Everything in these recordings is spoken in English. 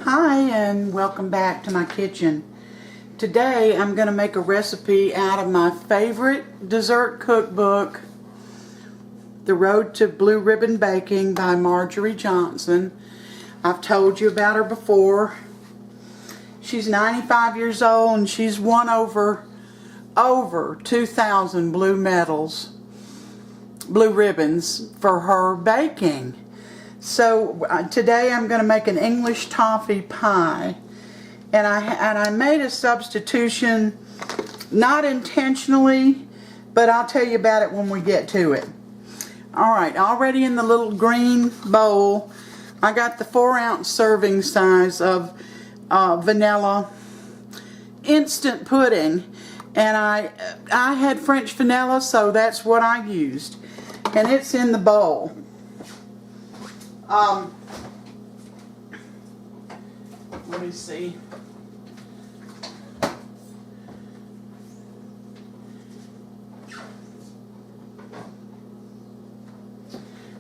Hi and welcome back to my kitchen. Today I'm going to make a recipe out of my favorite dessert cookbook, The Road to Blue Ribbon Baking by Marjorie Johnson. I've told you about her before. She's 95 years old and she's won over 2,000 blue ribbons for her baking. So today I'm going to make an English Toffee Pie, and I made a substitution, not intentionally, but I'll tell you about it when we get to it. Alright, already in the little green bowl I got the 4-ounce serving size of vanilla instant pudding, and I had French vanilla, so that's what I used, and it's in the bowl. Let me see.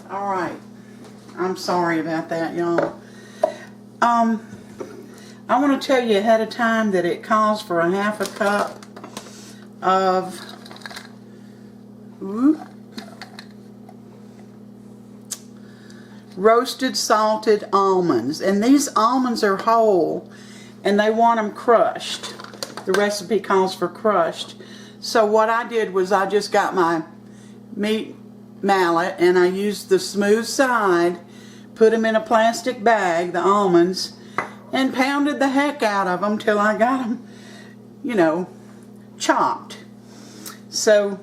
Alright. I'm sorry about that, y'all. I want to tell you ahead of time that it calls for a half a cup of roasted salted almonds, and these almonds are whole and they want them crushed. The recipe calls for crushed. So what I did was I just got my meat mallet and I used the smooth side, put them in a plastic bag, the almonds, and pounded the heck out of them till I got them, you know, chopped. So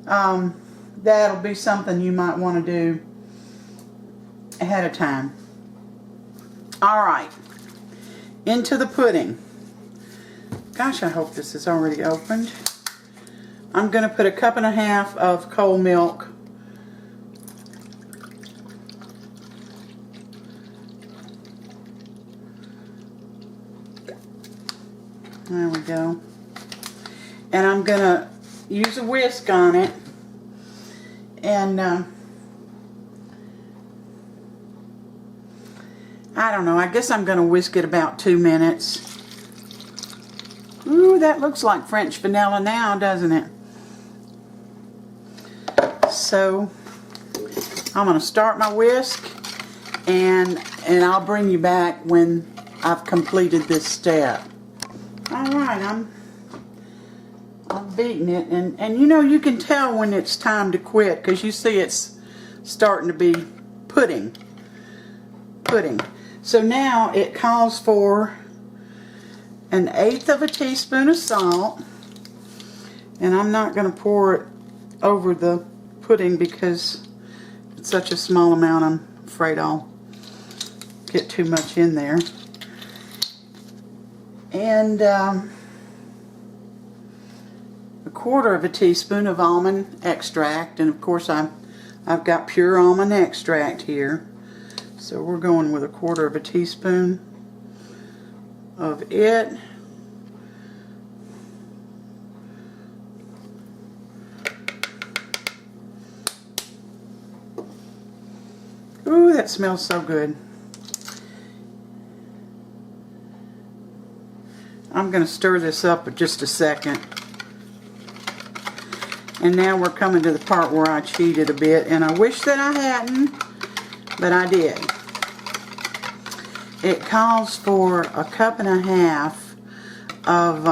that'll be something you might want to do ahead of time. Alright, into the pudding. Gosh, I hope this is already opened. I'm going to put a cup and a half of cold milk. There we go. And I'm going to use a whisk on it, and I don't know, I guess I'm going to whisk it about 2 minutes. Ooh, that looks like French vanilla now, doesn't it? So I'm going to start my whisk, and I'll bring you back when I've completed this step. Alright, I'm beating it, and you know, you can tell when it's time to quit because you see it's starting to be pudding. So now it calls for 1/8 of a teaspoon of salt, and I'm not going to pour it over the pudding because it's such a small amount. I'm afraid I'll get too much in there. And 1/4 of a teaspoon of almond extract, and of course I've got pure almond extract here. So we're going with 1/4 of a teaspoon of it. Ooh, that smells so good. I'm going to stir this up for just a second. And now we're coming to the part where I cheated a bit, and I wish that I hadn't, but I did. It calls for 1.5 cups of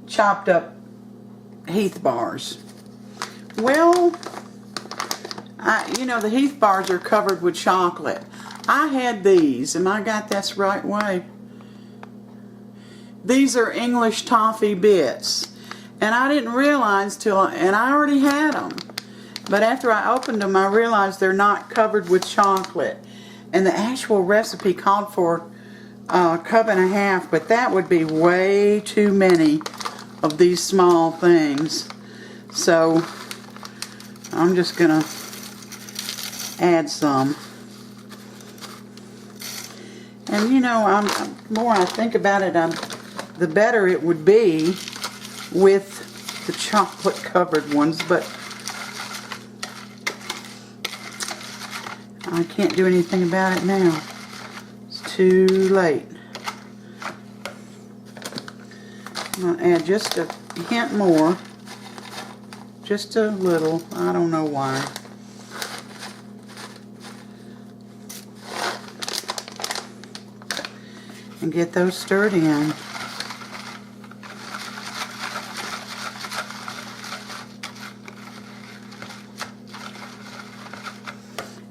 chopped up Heath Bars. Well, you know, the Heath Bars are covered with chocolate. I had these, and I got this right way. These are English Toffee bits, and I didn't realize and I already had them, but after I opened them I realized they're not covered with chocolate, and the actual recipe called for 1.5 cups, but that would be way too many of these small things. So I'm just gonna add some. And you know, the more I think about it, the better it would be with the chocolate covered ones, but I can't do anything about it now. It's too late. I'm going to add just a hint more. Just a little. I don't know why. And get those stirred in.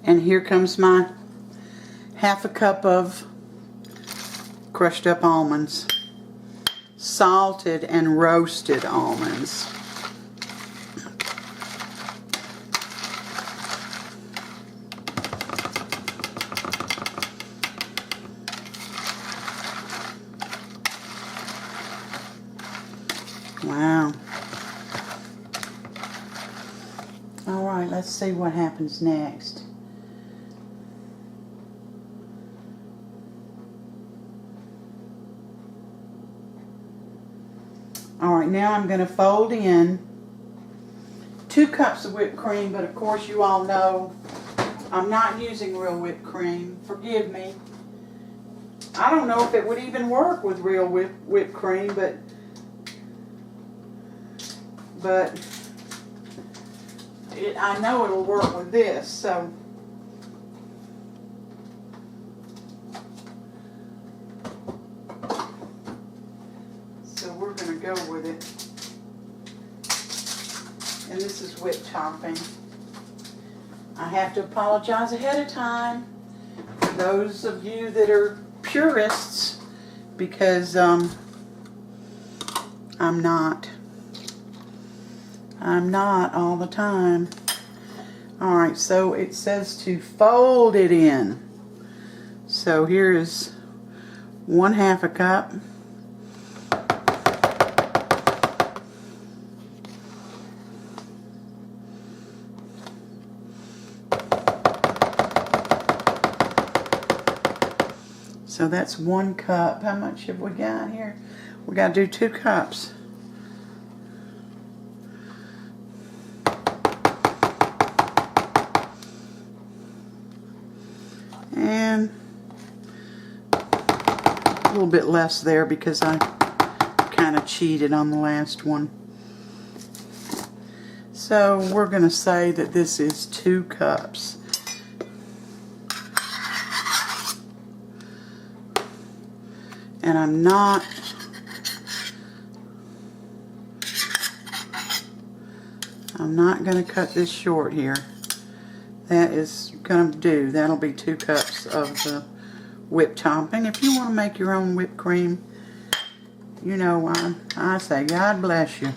And here comes my half a cup of crushed up almonds. Salted and roasted almonds. Wow. Alright, let's see what happens next. Alright, now I'm going to fold in 2 cups of whipped cream, but of course you all know I'm not using real whipped cream. Forgive me. I don't know if it would even work with real whipped cream, but I know it'll work with this, so we're going to go with it. And this is whip topping. I have to apologize ahead of time for those of you that are purists, because I'm not all the time. Alright, so it says to fold it in. So here is 1/2 a cup. So that's 1 cup. How much have we got here? We got to do 2 cups. And a little bit less there because I kind of cheated on the last one. So we're going to say that this is 2 cups. And I'm not going to cut this short here. That is going to do. That'll be 2 cups of the whipped topping. If you want to make your own whipped cream, you know, I say God bless you.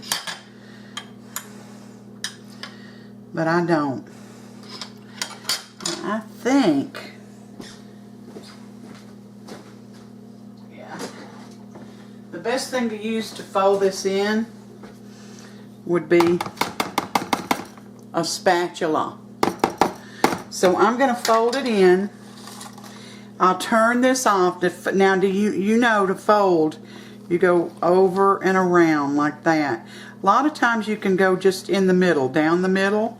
But I don't. I think, the best thing to use to fold this in would be a spatula. So I'm going to fold it in. I'll turn this off. Now, do you know to fold, you go over and around like that. A lot of times you can go just in the middle, down the middle,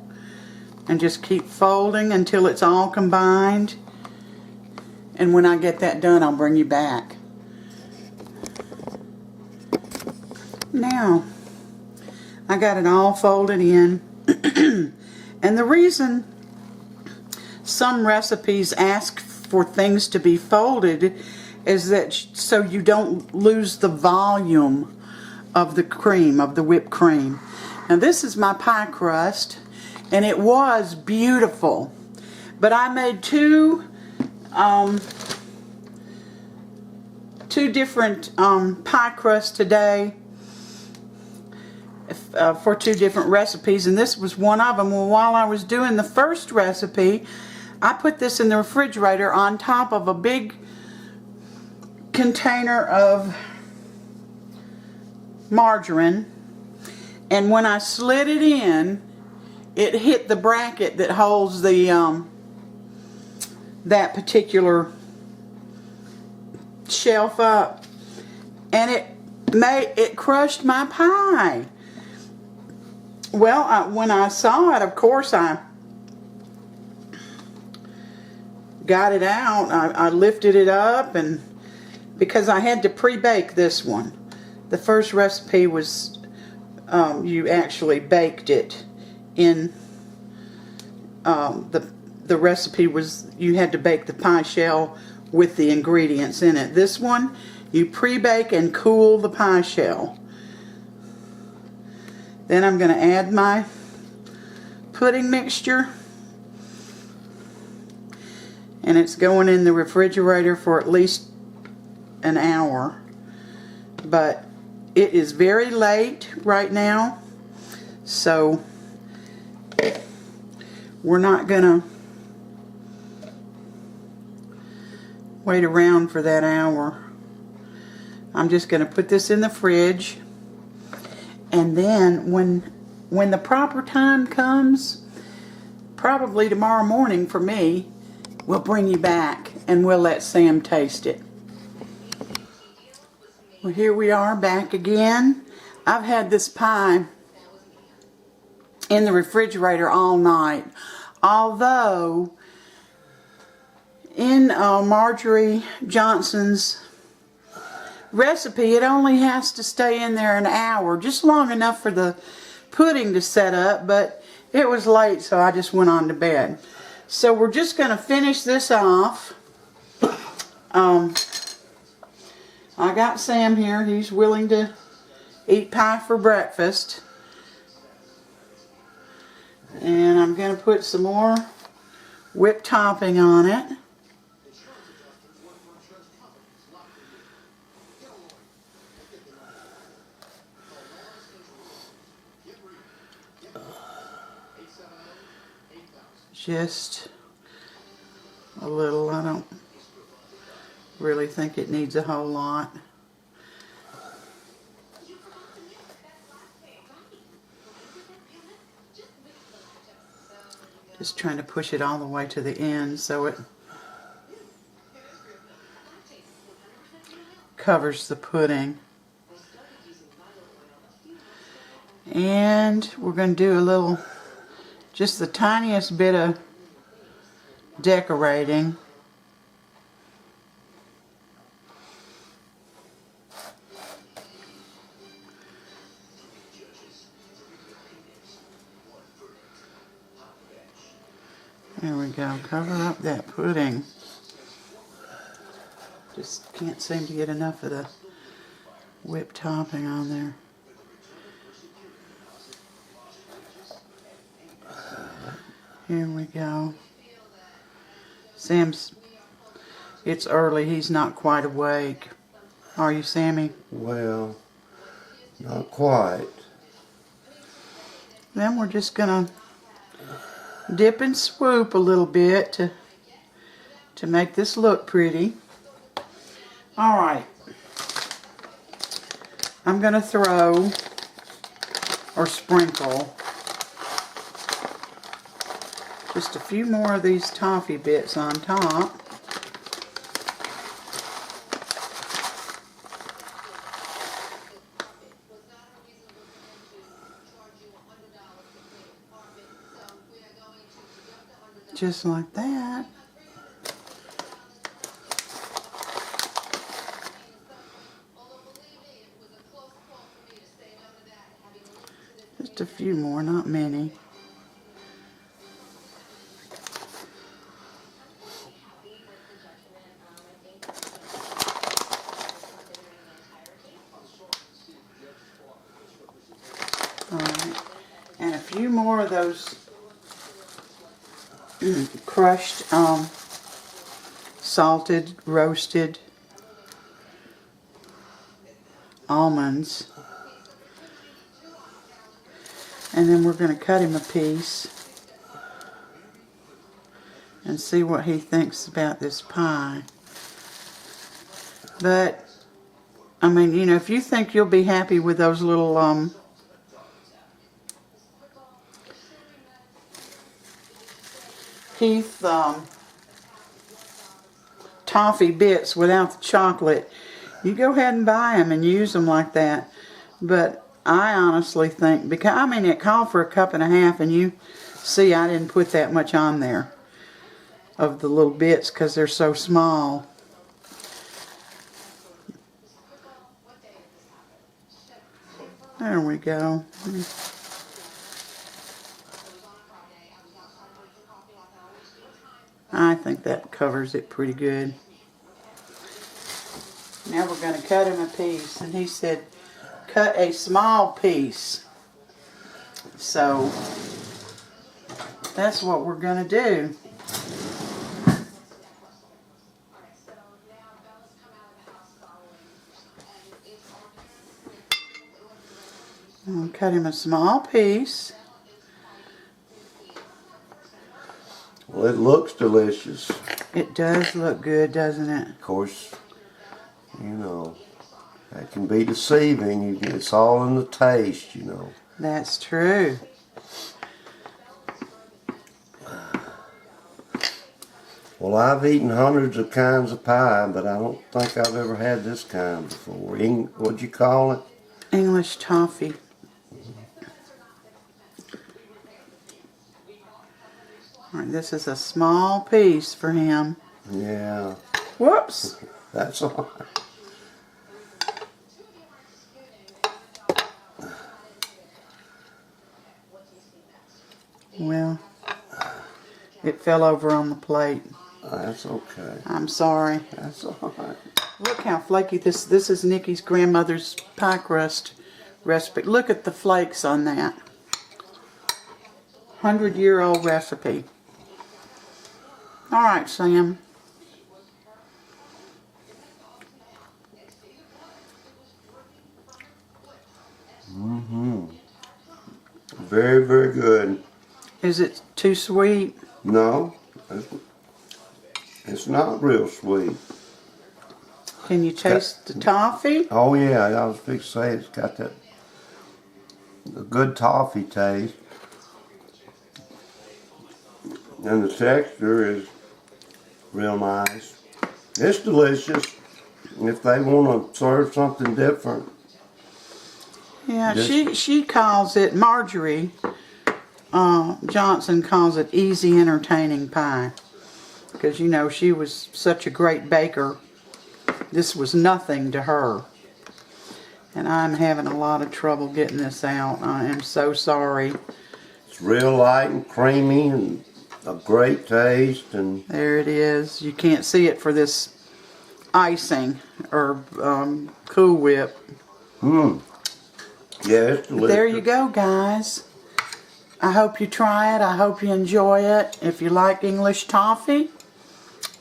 and just keep folding until it's all combined. And when I get that done, I'll bring you back. Now, I got it all folded in. And the reason some recipes ask for things to be folded is that so you don't lose the volume of the cream, of the whipped cream. Now this is my pie crust, and it was beautiful. But I made two different pie crusts today for 2 different recipes, and this was one of them. Well, while I was doing the first recipe, I put this in the refrigerator on top of a big container of margarine, and when I slid it in, it hit the bracket that holds the that particular shelf up, and it crushed my pie. Well, when I saw it, of course, I got it out. I lifted it up, and because I had to pre-bake this one. The first recipe was you actually baked it in the recipe was you had to bake the pie shell with the ingredients in it. This one, you pre-bake and cool the pie shell. Then I'm going to add my pudding mixture, and it's going in the refrigerator for at least an hour. But it is very late right now, so we're not gonna wait around for that hour. I'm just gonna put this in the fridge, and then when the proper time comes, probably tomorrow morning for me, we'll bring you back and we'll let Sam taste it. Well, here we are back again. I've had this pie in the refrigerator all night. Although, in Marjorie Johnson's recipe, it only has to stay in there an hour, just long enough for the pudding to set up, but it was late, so I just went on to bed. So we're just going to finish this off. I got Sam here. He's willing to eat pie for breakfast. And I'm going to put some more whipped topping on it. Just a little. I don't really think it needs a whole lot. Just trying to push it all the way to the end so it covers the pudding. And we're going to do a little, just the tiniest bit of decorating. There we go. Cover up that pudding. Just can't seem to get enough of the whipped topping on there. Here we go. It's early. He's not quite awake. Are you, Sammy? Well, not quite. Then we're just going to dip and swoop a little bit to make this look pretty. Alright. I'm going to throw or sprinkle just a few more of these toffee bits on top. Just like that. Just a few more, not many. Alright, and a few more of those crushed, salted, roasted almonds. And then we're going to cut him a piece and see what he thinks about this pie. But, I mean, you know, if you think you'll be happy with those little Heath toffee bits without the chocolate, you go ahead and buy them and use them like that. But I honestly think, because I mean it called for a cup and a half, and you see I didn't put that much on there of the little bits because they're so small. There we go. I think that covers it pretty good. Now we're going to cut him a piece, and he said cut a small piece. So that's what we're going to do. I'll cut him a small piece. Well, it looks delicious. It does look good, doesn't it? Of course, you know, that can be deceiving. It's all in the taste, you know. That's true. Well, I've eaten hundreds of kinds of pie, but I don't think I've ever had this kind before. What'd you call it? English toffee. All right, this is a small piece for him. Yeah. Whoops. That's all right. Well, it fell over on the plate. That's okay. I'm sorry. That's all right. Look how flaky this is. Nikki's grandmother's pie crust recipe. Look at the flakes on that. 100-year-old recipe. All right, Sam. Very, very good. Is it too sweet? No, it's not real sweet. Can you taste the toffee? Oh yeah, I was fixing to say it's got that a good toffee taste, and the texture is real nice. It's delicious. If they want to serve something different, Yeah, she calls it, Marjorie Johnson calls it easy entertaining pie. Because, you know, she was such a great baker. This was nothing to her. And I'm having a lot of trouble getting this out. I am so sorry. it's real light and creamy and a great taste. And There it is. You can't see it for this icing or Cool Whip. yeah, it's delicious. There you go, guys. I hope you try it. I hope you enjoy it. If you like English toffee,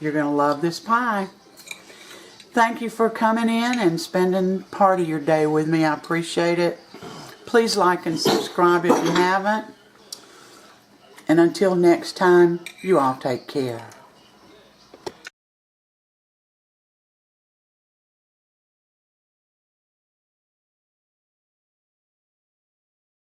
you're going to love this pie. Thank you for coming in and spending part of your day with me. I appreciate it. Please like and subscribe if you haven't. And until next time, you all take care.